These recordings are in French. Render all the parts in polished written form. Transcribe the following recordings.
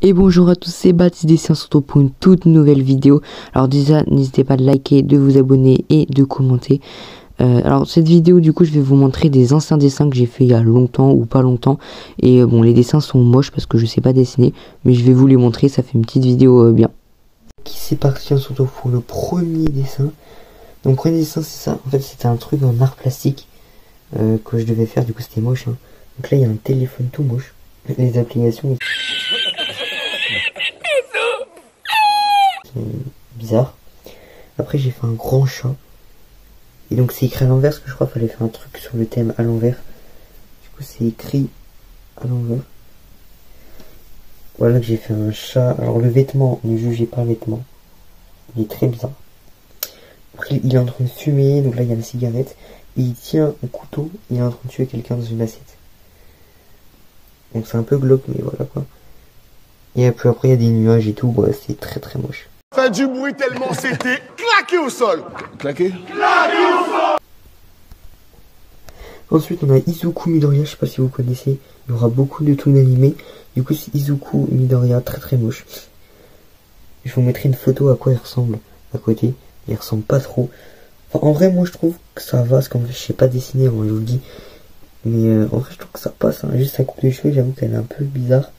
Et bonjour à tous, c'est Baptiste Dessin, on se retrouve pour une toute nouvelle vidéo. Alors déjà, n'hésitez pas de liker, de vous abonner et de commenter. Alors cette vidéo, du coup, je vais vous montrer des anciens dessins que j'ai fait il y a longtemps ou pas longtemps. Et bon, les dessins sont moches parce que je sais pas dessiner, mais je vais vous les montrer, ça fait une petite vidéo bien. C'est parti, on se retrouve pour le premier dessin. Donc premier dessin, c'est ça. En fait, c'était un truc en art plastique que je devais faire, du coup c'était moche. Hein. Donc là, il y a un téléphone tout moche. Les applications... bizarre. Après j'ai fait un grand chat. Et donc c'est écrit à l'envers parce que je crois qu'il fallait faire un truc sur le thème à l'envers. Du coup c'est écrit à l'envers. Voilà que j'ai fait un chat. Alors le vêtement, ne jugez pas le vêtement. Il est très bizarre. Après il est en train de fumer, donc là il y a la cigarette. Et il tient un couteau, il est en train de tuer quelqu'un dans une assiette. Donc c'est un peu glauque mais voilà quoi. Et puis après il y a des nuages et tout, ouais, c'est très très moche. Fait du bruit tellement c'était claqué au sol. Claqué? Claqué au sol. Ensuite on a Izuku Midoriya, je sais pas si vous connaissez, il y aura beaucoup de trucs animés. Du coup c'est Izuku Midoriya, très très moche. Je vous mettrai une photo à quoi il ressemble à côté, il ressemble pas trop. Enfin, en vrai moi je trouve que ça va, parce qu'en fait je sais pas dessiner, moi, je vous le dis. Mais en vrai je trouve que ça passe, hein. Juste sa coupe de cheveux, j'avoue qu'elle est un peu bizarre.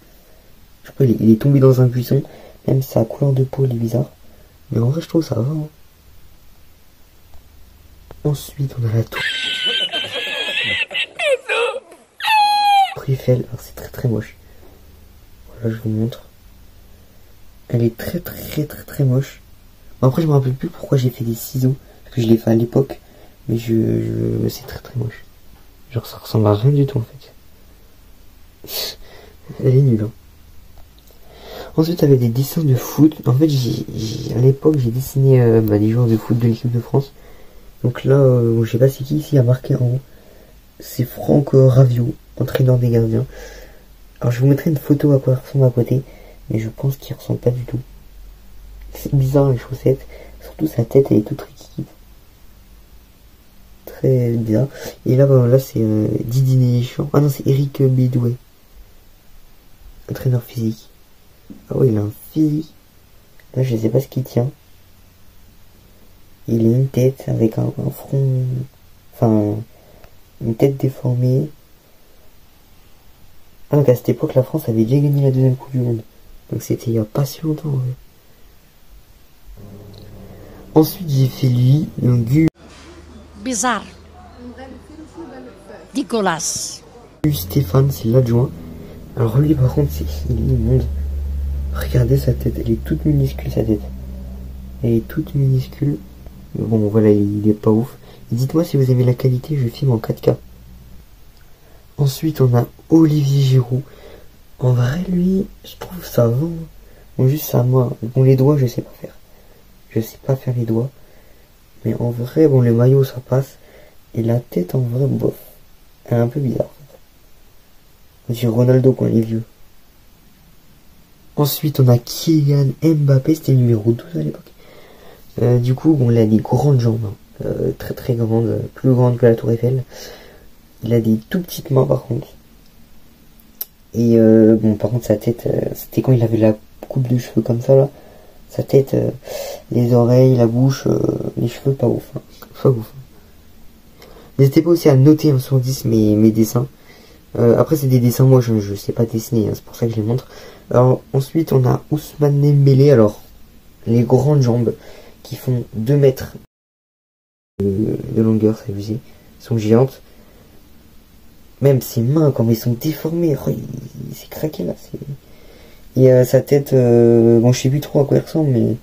Je crois qu'il est tombé dans un buisson. Même sa couleur de peau elle est bizarre. Mais en vrai je trouve que ça va. Hein. Ensuite on a la tour Eiffel. Alors c'est très très moche. Voilà je vous montre. Elle est très très très très moche. Bon, après je me rappelle plus pourquoi j'ai fait des ciseaux. Parce que je l'ai fait à l'époque. Mais c'est très très moche. Genre ça ressemble à rien du tout en fait. Elle est nulle. Hein. Ensuite, il y avait des dessins de foot. En fait, à l'époque, j'ai dessiné des joueurs de foot de l'équipe de France. Donc là, je sais pas c'est qui, ici il y a marqué en haut. C'est Franck Raviot, entraîneur des gardiens. Alors, je vous mettrai une photo à quoi il ressemble à côté. Mais je pense qu'il ressemble pas du tout. C'est bizarre les chaussettes. Surtout sa tête, elle est toute riquide. Très bizarre. Et là, là c'est Didier Deschamps. Ah non, c'est Eric Bédoué. Entraîneur physique. Ah oui, il a un physique. Là, je sais pas ce qu'il tient. Il a une tête avec un front... Enfin, une tête déformée. Ah, donc à cette époque, la France avait déjà gagné la deuxième Coupe du Monde. Donc c'était il y a pas si longtemps. Ouais. Ensuite, j'ai fait lui, donc Bizarre. Nicolas. Stéphane, c'est l'adjoint. Alors lui, par contre, il est immonde. Regardez sa tête, elle est toute minuscule sa tête. Elle est toute minuscule. Bon voilà, il est pas ouf. Dites-moi si vous aimez la qualité, je filme en 4K. Ensuite on a Olivier Giroud. En vrai lui, je trouve ça va. Bon juste ça moi. Bon les doigts je sais pas faire. Je sais pas faire les doigts. Mais en vrai, bon le maillot ça passe. Et la tête en vrai, bof. Elle est un peu bizarre. On dirait Ronaldo quand il est vieux. Ensuite, on a Kylian Mbappé, c'était numéro 12 à l'époque. Du coup, bon, il a des grandes jambes, hein. Très très grandes, plus grandes que la Tour Eiffel. Il a des tout petites mains par contre. Et bon, par contre, sa tête, c'était quand il avait la coupe de cheveux comme ça là. Sa tête, les oreilles, la bouche, les cheveux, pas ouf. Hein. Pas ouf. N'hésitez pas aussi à noter hein, sur 10 mes dessins. Après c'est des dessins, moi je sais pas dessiner, hein, c'est pour ça que je les montre. Alors ensuite on a Ousmane Dembélé, alors les grandes jambes qui font 2 mètres de longueur, ça vous dit, sont géantes. Même ses mains, comme ils sont déformées, oh, il s'est craqué là. Et sa tête, bon je sais plus trop à quoi elle ressemble, mais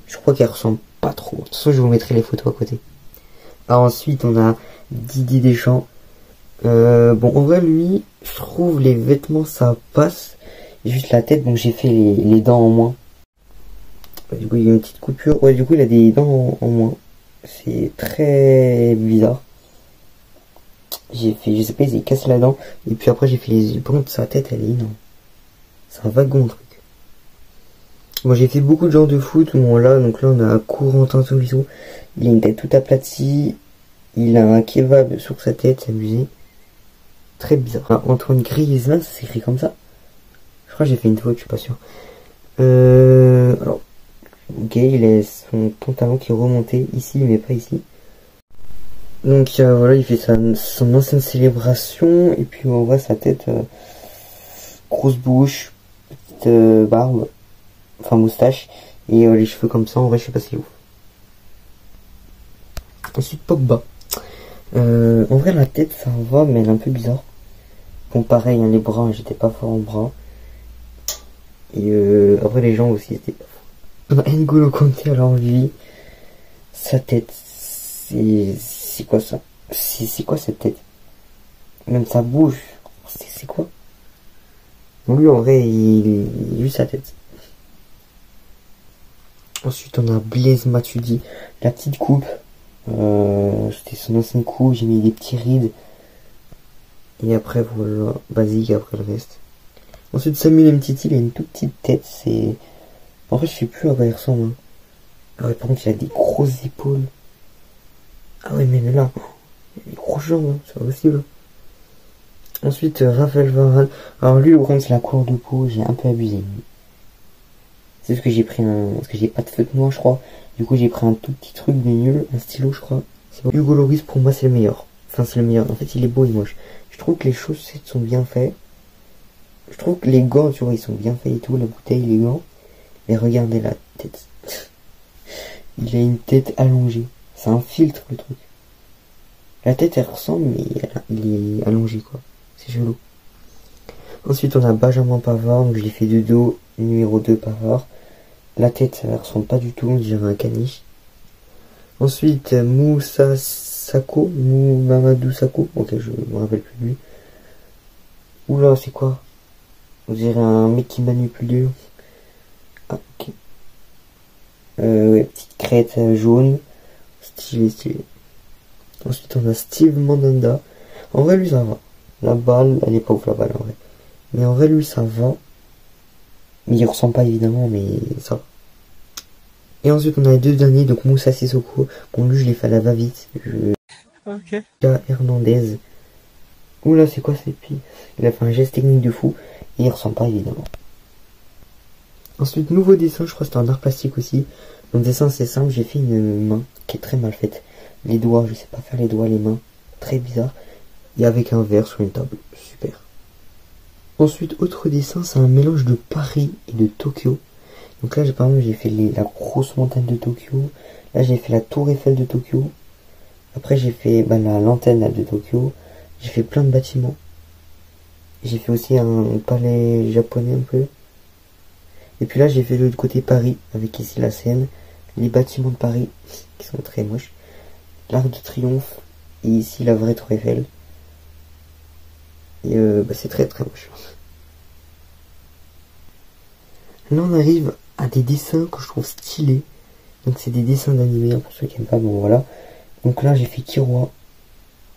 je crois qu'elle ressemble pas trop. De toute façon je vous mettrai les photos à côté. Alors ensuite on a Didier Deschamps. Bon en vrai lui je trouve les vêtements ça passe, juste la tête, donc j'ai fait les dents en moins. Du coup il y a une petite coupure, ouais du coup il a des dents en moins, c'est très bizarre. J'ai fait, je sais pas, il s'est cassé la dent, et puis après j'ai fait les yeux. Par contre sa tête elle est énorme, c'est un wagon le truc. Moi j'ai fait beaucoup de genres de foot, bon là, donc là on a Corentin Tolisso, il a une tête toute aplatie, il a un kebab sur sa tête, c'est amusé. Très bizarre. Antoine Griezmann, ça s'écrit comme ça. Je crois que j'ai fait une faute, je suis pas sûr. Alors, ok, il a son pantalon qui est remonté ici, mais pas ici. Donc voilà, il fait son ancienne célébration, et puis on voit sa tête, grosse bouche, petite barbe, enfin moustache, et les cheveux comme ça, en vrai je sais pas c'est ouf. Ensuite Pogba. En vrai la tête ça va, mais elle est un peu bizarre. Bon pareil, hein, les bras, j'étais pas fort en bras. Et après les jambes aussi, c'était pas fort. On a N'Golo Kanté, alors lui, sa tête, c'est quoi ça? C'est quoi cette tête? Même sa bouche, c'est quoi? Lui en vrai, il a sa tête. Ensuite on a Blaise Matuidi, la petite coupe. C'était son ancienne coupe, j'ai mis des petits rides. Et après voilà, basique après le reste. Ensuite Samuel Umtiti, il a une toute petite tête, c'est... En fait je sais plus à quoi il ressemble. Hein. Ah ouais, par contre il a des grosses épaules. Ah ouais, mais là, il a des grosses jambes, hein. C'est pas possible. Ensuite Raphaël Varane. Alors lui, au c'est la couleur de peau, j'ai un peu abusé. C'est parce que j'ai pris parce que j'ai pas de feutre noir je crois. Du coup j'ai pris un tout petit truc de nul, un stylo je crois. Hugo Lloris pour moi c'est le meilleur. Enfin c'est le meilleur. En fait il est beau et moche. Je trouve que les chaussettes sont bien faites. Je trouve que les gants tu vois ils sont bien faits et tout, la bouteille, les gants. Mais regardez la tête. Il a une tête allongée. C'est un filtre le truc. La tête elle ressemble mais il est allongé quoi. C'est chelou. Ensuite on a Benjamin Pavard, donc je l'ai fait de dos, numéro 2 Pavard. La tête ça ressemble pas du tout, on dirait un caniche. Ensuite Moussa Sako, Mamadou Sako, ok je me rappelle plus de lui. Oula c'est quoi? On dirait un mec qui manipule. Ah ok. Ouais, petite crête jaune, stylé. Ensuite on a Steve Mandanda. En vrai lui ça va. La balle, elle est pas ouf la balle en vrai. Mais en vrai lui ça va. Mais il ressemble pas évidemment, mais ça va. Et ensuite on a les deux derniers, donc Moussa Sissoko. Bon lui je l'ai fait à la va-vite. Ok. Hernandez. Oula c'est quoi ces pieds? Il a fait un geste technique de fou. Et il ressemble pas évidemment. Ensuite nouveau dessin, je crois que c'était un art plastique aussi. Mon dessin c'est simple, j'ai fait une main qui est très mal faite. Les doigts, je sais pas faire les doigts, les mains. Très bizarre. Et avec un verre sur une table. Super. Ensuite, autre dessin, c'est un mélange de Paris et de Tokyo. Donc là, par exemple, j'ai fait la grosse montagne de Tokyo. Là, j'ai fait la tour Eiffel de Tokyo. Après, j'ai fait l'antenne de Tokyo. J'ai fait plein de bâtiments. J'ai fait aussi un palais japonais un peu. Et puis là, j'ai fait de l'autre côté Paris, avec ici la Seine. Les bâtiments de Paris, qui sont très moches. L'Arc de Triomphe. Et ici, la vraie tour Eiffel. Et c'est très très moche. Là on arrive à des dessins que je trouve stylés. Donc c'est des dessins d'animé, hein, pour ceux qui aiment pas, bon voilà. Donc là j'ai fait Kiroa.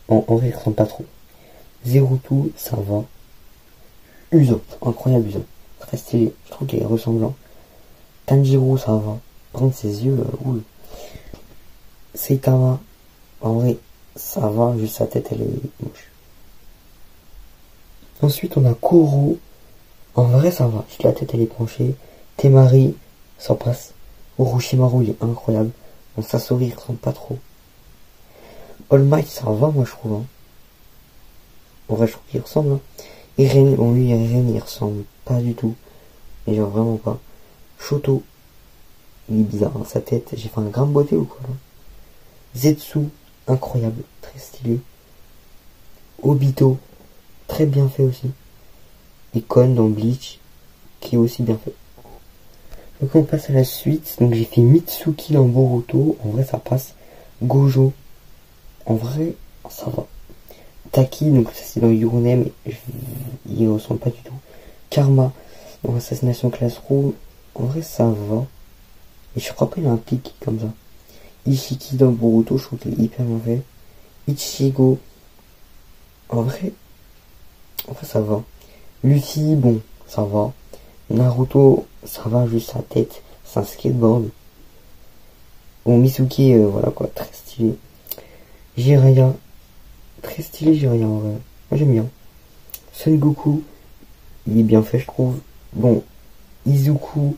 En vrai il ressemble pas trop. Zerutu, ça va. Usopp, incroyable Usopp. Très stylé, je trouve qu'il est ressemblant. Tanjiro, ça va. Par contre ses yeux, oul. Saitama, en vrai, ça va, juste sa tête elle est moche. Ensuite on a Koro. En vrai ça va, juste la tête elle est penchée. Temari, ça passe. Orochimaru il est incroyable. Bon, Sasori il ressemble pas trop. All Might ça va moi je trouve. Hein. En vrai je trouve qu'il ressemble. Hein. Eren, bon lui Eren il ressemble pas du tout. Mais genre vraiment pas. Shoto, il est bizarre hein, sa tête. J'ai fait un grain de beauté ou quoi là. Zetsu, incroyable, très stylé. Obito, très bien fait aussi. Et Kon dans Bleach, qui est aussi bien fait. Donc on passe à la suite. Donc j'ai fait Mitsuki dans Boruto. En vrai ça passe. Gojo. En vrai ça va. Taki, donc ça c'est dans Your Name. Il ressemble pas du tout. Karma dans Assassination Classroom. En vrai ça va. Et je crois pas il a un pic comme ça. Ishiki dans Boruto. Je trouve qu'il est hyper bien fait. Ichigo. En vrai ça va. Luffy, bon, ça va. Naruto, ça va, juste sa tête. C'est un skateboard. Bon, Mitsuki, voilà quoi, très stylé. Jiraiya, très stylé Jiraiya en vrai. Moi j'aime bien. Son Goku, il est bien fait je trouve. Bon, Izuku,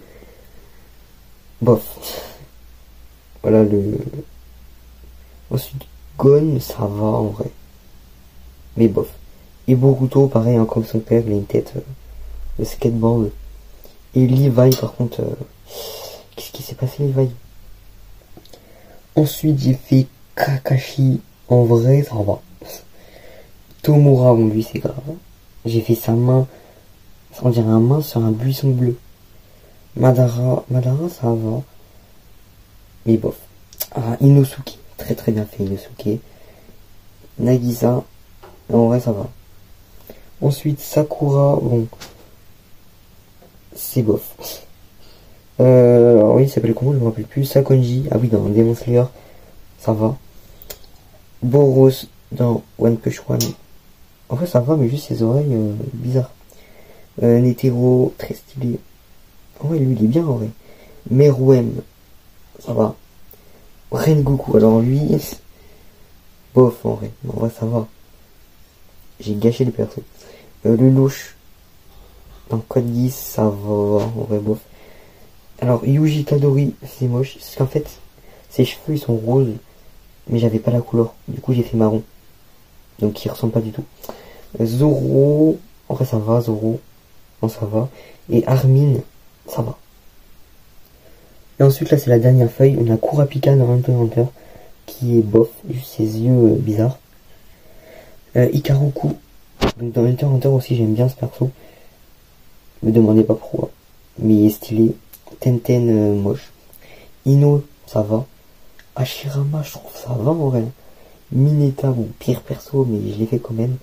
bof. Voilà le... Ensuite, Gon, ça va en vrai. Mais bof. Et Boruto, pareil, hein, comme son père, il a une tête de skateboard. Et Levi, par contre, qu'est-ce qui s'est passé, Levi? Ensuite, j'ai fait Kakashi. En vrai, ça va. Tomura, bon, lui, c'est grave. J'ai fait sa main, on dirait un main sur un buisson bleu. Madara, ça va. Mais bof. Ah, Inosuke, très très bien fait, Inosuke. Nagisa, en vrai, ça va. Ensuite, Sakura, bon, c'est bof. Alors oui, il s'appelle comment, je me rappelle plus. Sakonji, ah oui, dans Demon Slayer, ça va. Boros, dans One Punch Man, en vrai, ça va, mais juste ses oreilles, bizarres. Netero, très stylé. En vrai, lui, il est bien, en vrai. Meruem, ça va. Rengoku, alors lui, bof, en vrai, ça va. J'ai gâché le perso. Le louche, dans Code Geass, ça va, en vrai, bof. Alors, Yuji Kadori, c'est moche, parce qu'en fait, ses cheveux, ils sont roses, mais j'avais pas la couleur. Du coup, j'ai fait marron. Donc, il ressemble pas du tout. Zoro, en vrai, ça va, Zoro. Non, ça va. Et Armin, ça va. Et ensuite, là, c'est la dernière feuille. On a Kurapika dans Hunter x Hunter, qui est bof, juste ses yeux bizarres. Ikaruku, donc dans Hunter x Hunter aussi, j'aime bien ce perso. Me demandez pas pourquoi. Mais il est stylé. Tenten, moche. Ino, ça va. Hashirama, je trouve ça va en vrai. Mineta, bon, pire perso, mais je l'ai fait quand même.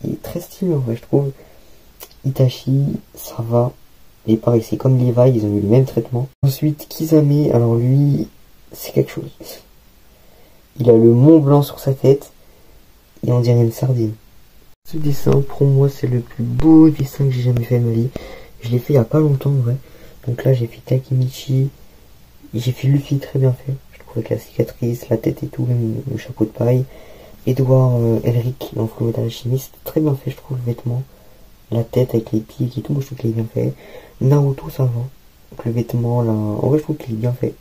Il est très stylé en vrai, je trouve. Itachi, ça va. Et pareil, c'est comme Levi, ils ont eu le même traitement. Ensuite, Kisame, alors lui, c'est quelque chose. Il a le Mont Blanc sur sa tête, et on dirait une sardine. Ce dessin, pour moi, c'est le plus beau dessin que j'ai jamais fait de ma vie. Je l'ai fait il y a pas longtemps, en vrai. Donc là, j'ai fait Takemichi, et j'ai fait Luffy, très bien fait. Je trouve avec la cicatrice, la tête et tout, même le chapeau de paille. Edouard Elric, dans Fullmetal Alchemist, très bien fait, je trouve, le vêtement. La tête avec les pieds et tout, moi je trouve qu'il est bien fait. Naruto, ça va. Donc le vêtement, là, en vrai, je trouve qu'il est bien fait.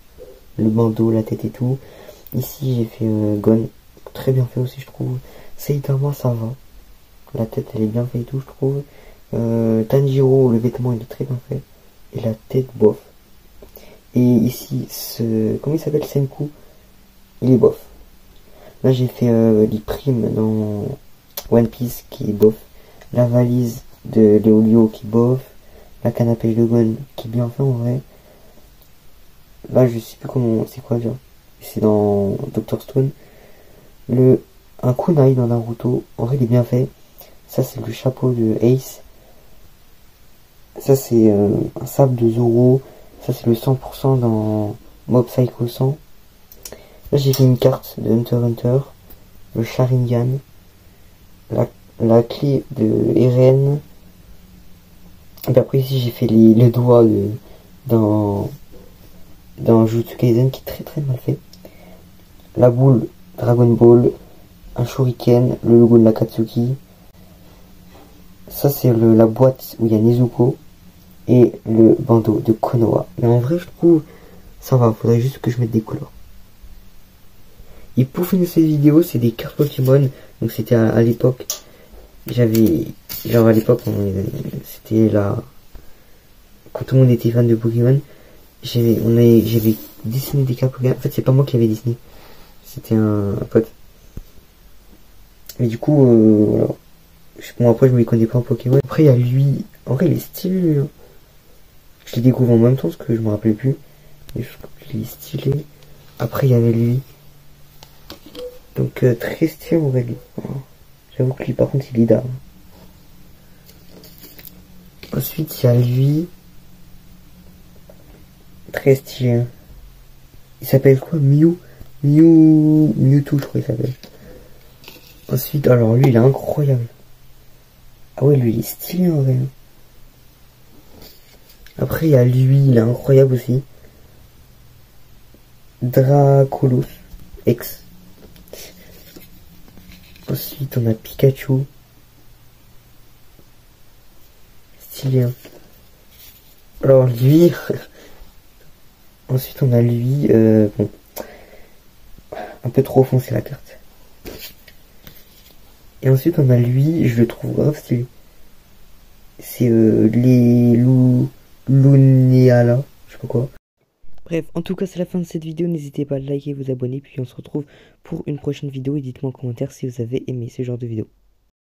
Le bandeau, la tête et tout. Ici, j'ai fait Gon, très bien fait aussi, je trouve. Saitama, ça va. La tête, elle est bien faite et tout, je trouve. Tanjiro, le vêtement, il est très bien fait. Et la tête, bof. Et ici, comment il s'appelle, Senku, il est bof. Là, j'ai fait l'Iprime dans One Piece, qui est bof. La valise de Léolio, qui est bof. La canne à pêche de Gon, qui est bien fait en vrai. Là, je sais plus comment, c'est quoi déjà. C'est dans Dr. Stone. Un kunai dans Naruto, en vrai, il est bien fait. Ça, c'est le chapeau de Ace. Ça, c'est un sable de Zoro. Ça, c'est le 100% dans Mob Psycho 100. Là, j'ai fait une carte de Hunter x Hunter. Le Sharingan. La clé de Eren. Et puis après, ici, j'ai fait les doigts dans Jujutsu Kaisen, qui est très très mal fait. La boule Dragon Ball. Un shuriken. Le logo de l'Akatsuki. Ça, c'est la boîte où il y a Nezuko. Et le bandeau de Konoha. Mais en vrai, je trouve, ça va. Faudrait juste que je mette des couleurs. Et pour finir cette vidéo, c'est des cartes Pokémon. Donc c'était à l'époque. J'avais, genre à l'époque, c'était là, quand tout le monde était fan de Pokémon. J'avais dessiné des cartes Pokémon. En fait, c'est pas moi qui l'avais dessiné. C'était un pote. Mais du coup, voilà. Bon, après, je me connais pas en Pokémon. Après, il y a lui. En vrai, il est stylé, lui. Hein. Je l'ai découvert en même temps, parce que je me rappelais plus. Mais je trouve qu'il est stylé. Après, il y avait lui. Donc, très stylé, en vrai, lui. J'avoue que lui, par contre, il est d'art. Ensuite, il y a lui. Très stylé. Hein. Il s'appelle quoi? Mewtwo, je crois qu'il s'appelle. Ensuite, alors lui, il est incroyable. Ah ouais, lui, il est stylé, en vrai. Après, il y a lui, il est incroyable aussi. Dracolos X. Ensuite, on a Pikachu. Stylé, hein. Alors lui, ensuite on a lui, bon, un peu trop foncé la carte. Et ensuite on a lui, je le trouve grave stylé. C'est les Luneala, je sais pas quoi. Bref, en tout cas c'est la fin de cette vidéo, n'hésitez pas à liker, vous abonner, puis on se retrouve pour une prochaine vidéo et dites-moi en commentaire si vous avez aimé ce genre de vidéo.